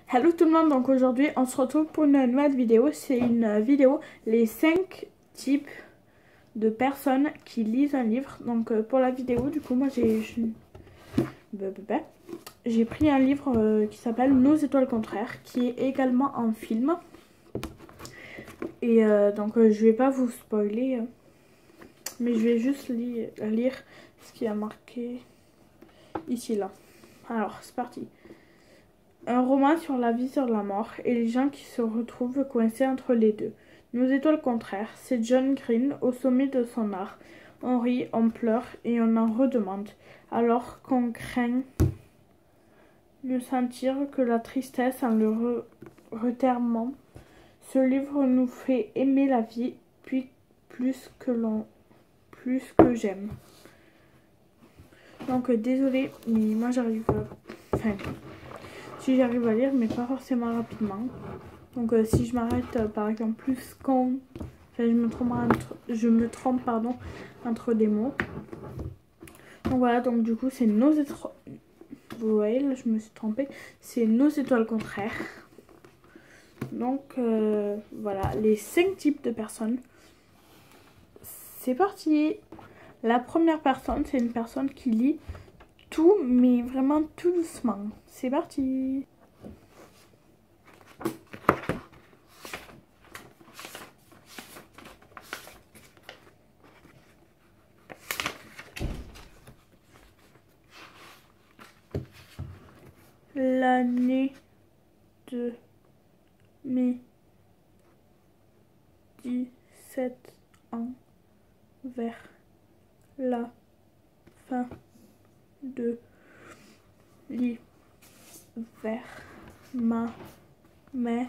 Hello tout le monde, donc aujourd'hui on se retrouve pour une nouvelle vidéo. C'est une vidéo, les 5 types de personnes qui lisent un livre. Donc pour la vidéo, du coup moi j'ai pris un livre qui s'appelle Nos étoiles contraires, qui est également en film. Et donc je vais pas vous spoiler, mais je vais juste lire ce qui a marqué ici là. Alors c'est parti. Un roman sur la vie, sur la mort, et les gens qui se retrouvent coincés entre les deux. Nos étoiles contraires, c'est John Green au sommet de son art. On rit, on pleure et on en redemande, alors qu'on craint de sentir que la tristesse en le reterrement. Ce livre nous fait aimer la vie, puis plus que j'aime. Donc désolé, mais moi j'arrive si j'arrive à lire, mais pas forcément rapidement. Donc si je m'arrête par exemple plus quand, je me trompe entre des mots. Donc voilà, donc du coup c'est nos étoiles. Vous voyez, là je me suis trompée. C'est nos étoiles contraires. Donc voilà, les 5 types de personnes. C'est parti. La première personne, c'est une personne qui lit tout, mais vraiment tout doucement. C'est parti. L'année de mes 17 ans, vers la fin de l'hiver, ma mère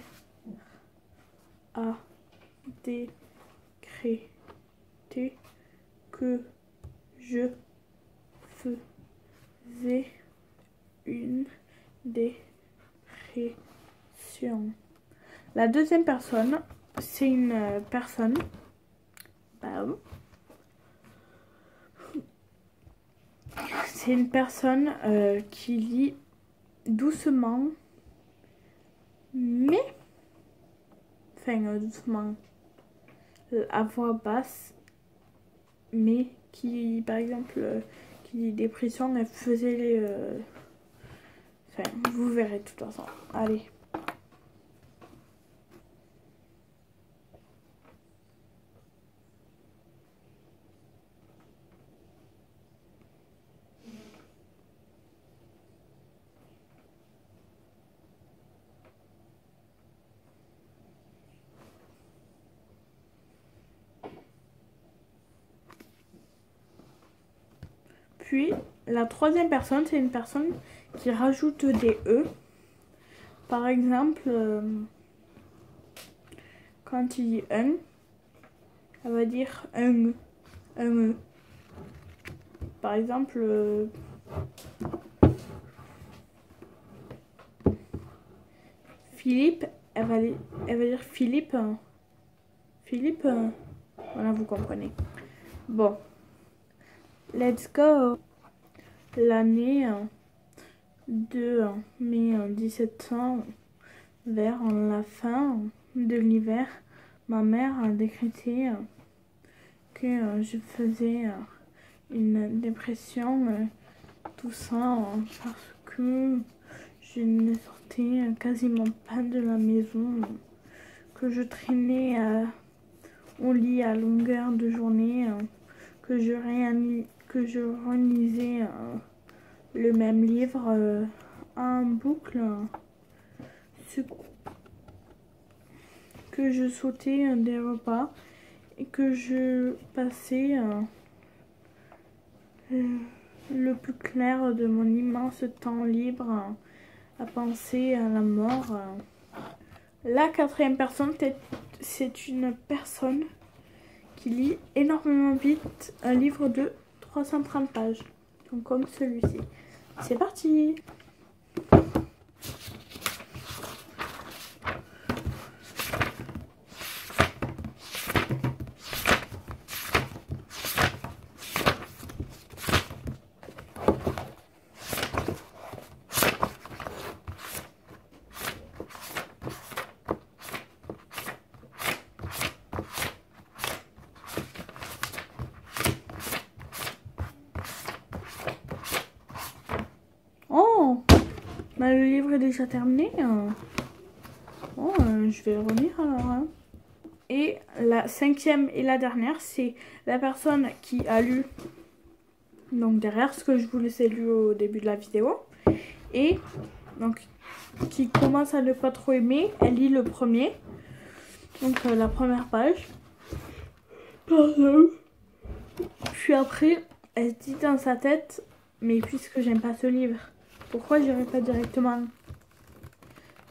a décrété que je faisais une dépression. La deuxième personne, c'est une personne c'est une personne qui lit doucement, mais doucement à voix basse, mais qui par exemple qui lit dépression, elle faisait les vous verrez de toute façon. Allez. Puis, la troisième personne, c'est une personne qui rajoute des E. Par exemple, quand il dit un, elle va dire un E. Par exemple, Philippe, elle va dire Philippe. Philippe, voilà, vous comprenez. Bon, let's go. L'année de mes 17 ans, vers la fin de l'hiver, ma mère a décrété que je faisais une dépression, tout ça parce que je ne sortais quasiment pas de la maison, que je traînais au lit à longueur de journée, que je relisais le même livre en boucle, que je sautais des repas et que je passais le plus clair de mon immense temps libre à penser à la mort. La quatrième personne, c'est une personne qui lit énormément vite un livre de 330 pages, donc comme celui-ci. C'est parti. livre est déjà terminé. Bon, je vais le relire alors. Hein. Et la 5e et la dernière, c'est la personne qui a lu, donc derrière ce que je vous laissais lu au début de la vidéo. Et donc qui commence à ne pas trop aimer, elle lit le premier. Donc la première page. Pardon. Puis après, elle se dit dans sa tête, mais puisque j'aime pas ce livre, pourquoi j'irai pas directement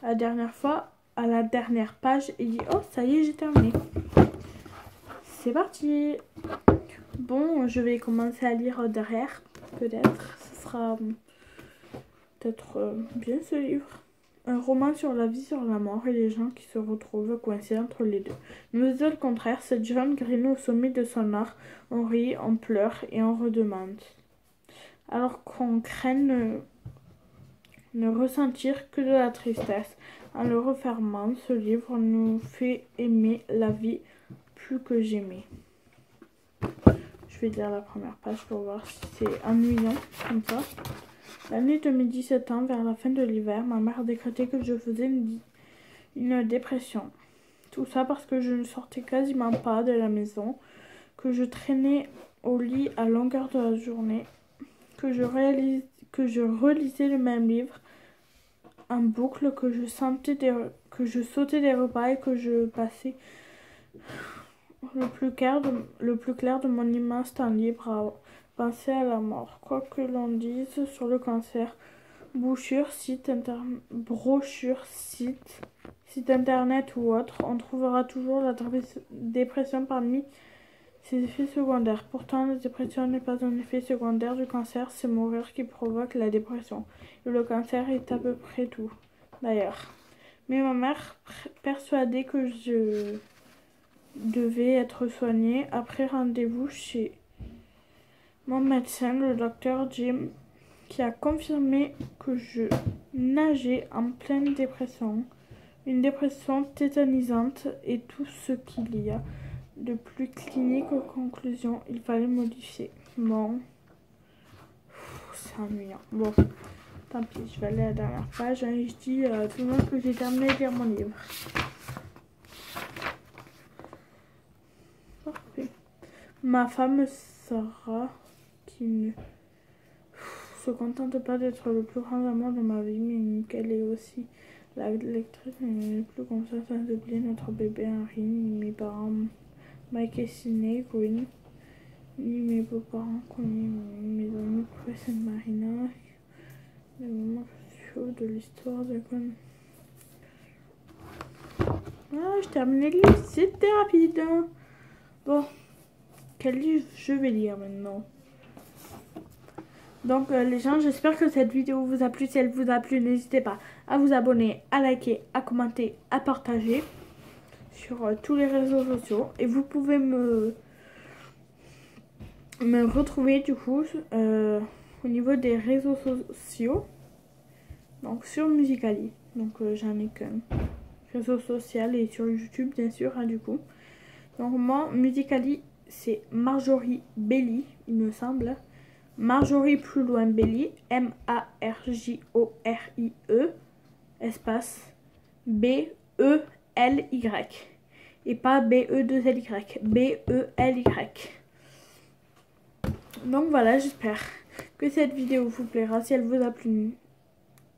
la dernière fois à la dernière page et dit oh ça y est j'ai terminé. C'est parti. Bon, je vais commencer à lire derrière, peut-être. Ce sera peut-être bien ce livre. Un roman sur la vie, sur la mort et les gens qui se retrouvent coincés entre les deux. Nous, au contraire, cette jeune Green au sommet de son art, on rit, on pleure et on redemande. Alors qu'on craigne ne ressentir que de la tristesse. En le refermant, ce livre nous fait aimer la vie plus que j'aimais. Je vais lire la première page pour voir si c'est ennuyant comme ça. L'année de mes 17 ans, vers la fin de l'hiver, ma mère décrétait que je faisais une dépression. Tout ça parce que je ne sortais quasiment pas de la maison, que je traînais au lit à longueur de la journée, que je relisais le même livre en boucle, que je sautais des repas et que je passais le plus clair de mon immense temps libre à penser à la mort. Quoi que l'on dise sur le cancer, brochure, site internet ou autre, on trouvera toujours la dépression parmi ses effets secondaires. Pourtant, la dépression n'est pas un effet secondaire du cancer, c'est mourir qui provoque la dépression. Et le cancer est à peu près tout, d'ailleurs. Mais ma mère, persuadée que je devais être soignée, après rendez-vous chez mon médecin, le docteur Jim, qui a confirmé que je nageais en pleine dépression. Une dépression tétanisante et tout ce qu'il y a de plus clinique aux conclusions, il fallait modifier. Bon, c'est ennuyant. Bon, tant pis, je vais aller à la dernière page et je dis à tout le monde que j'ai terminé de lire mon livre. Parfait. Ma femme Sarah, qui ne se contente pas d'être le plus grand amour de ma vie, mais qu'elle est aussi la lectrice n'est plus comme ça sans oublier notre bébé Henry, ni mes parents Mike et Sidney Green, ni mes beaux-parents connus, mes amis Chris et Marina, les moments chauds de l'histoire de Gwen. Ah, je terminais le livre, c'était rapide. Hein. Bon, quel livre je vais lire maintenant? Donc les gens, j'espère que cette vidéo vous a plu. Si elle vous a plu, n'hésitez pas à vous abonner, à liker, à commenter, à partager sur tous les réseaux sociaux. Et vous pouvez me retrouver du coup au niveau des réseaux sociaux. Donc sur Musical.ly. Donc j'en ai qu'un réseau social et sur YouTube bien sûr hein, du coup. Donc moi, Musical.ly, c'est Marjorie Belly, il me semble. Marjorie plus loin Belly, Marjorie, espace B-E-L-Y. Et pas B-E-2-L-Y, B-E-L-Y. Donc voilà, j'espère que cette vidéo vous plaira. Si elle vous a plu,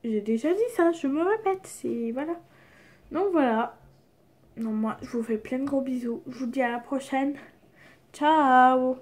j'ai déjà dit ça, je me répète, c'est voilà. Donc voilà. Non, moi, je vous fais plein de gros bisous. Je vous dis à la prochaine. Ciao!